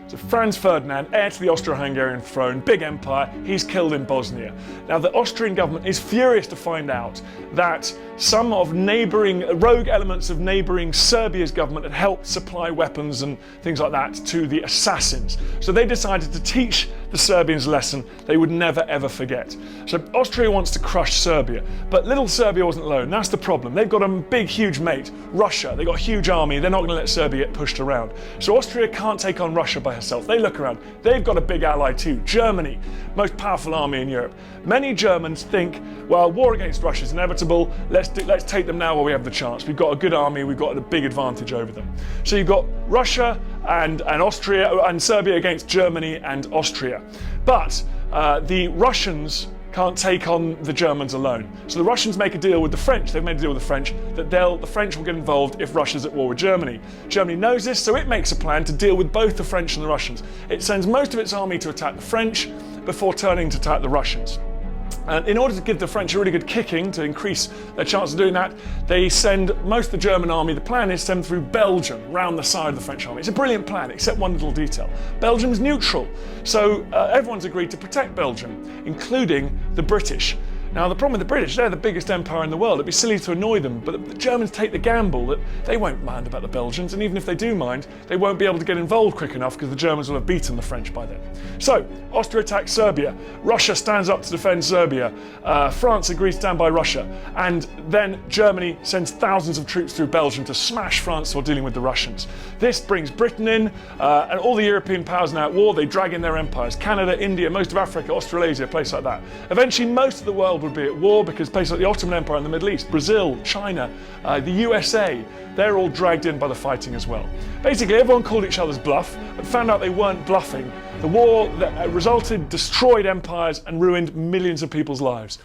So Franz Ferdinand, heir to the Austro-Hungarian throne, big empire, he's killed in Bosnia. Now the Austrian government is furious to find out that some of rogue elements of neighbouring Serbia's government had helped supply weapons and things like that to the assassins. So they decided to teach the Serbians a lesson they would never ever forget. So Austria wants to crush Serbia, but little Serbia wasn't alone. That's the problem. They've got a big, huge mate, Russia. They've got a huge army. They're not going to let Serbia get pushed around. So Austria can't take on Russia by herself. They look around. They've got a big ally too, Germany, most powerful army in Europe. Many Germans think, well, war against Russia is inevitable. Let's take them now while we have the chance. We've got a good army. We've got a big advantage over them. So you've got Russia and Austria and Serbia against Germany and Austria. But the Russians can't take on the Germans alone. So the Russians make a deal with the French. They've made a deal with the French that the French will get involved if Russia's at war with Germany. Germany knows this, so it makes a plan to deal with both the French and the Russians. It sends most of its army to attack the French before turning to attack the Russians. And in order to give the French a really good kicking, to increase their chance of doing that, they send most of the German army. The plan is to send through Belgium, round the side of the French army. It's a brilliant plan, except one little detail. Belgium's neutral, so everyone's agreed to protect Belgium, including the British. Now the problem with the British, they're the biggest empire in the world. It'd be silly to annoy them, but the Germans take the gamble that they won't mind about the Belgians, and even if they do mind, they won't be able to get involved quick enough because the Germans will have beaten the French by then. So Austria attacks Serbia, Russia stands up to defend Serbia, France agrees to stand by Russia, and then Germany sends thousands of troops through Belgium to smash France while dealing with the Russians. This brings Britain in, and all the European powers now at war. They drag in their empires, Canada, India, most of Africa, Australasia, places like that. Eventually most of the world would be at war because places like the Ottoman Empire in the Middle East, Brazil, China, the USA, they're all dragged in by the fighting as well. Basically everyone called each other's bluff, but found out they weren't bluffing. The war that resulted destroyed empires and ruined millions of people's lives.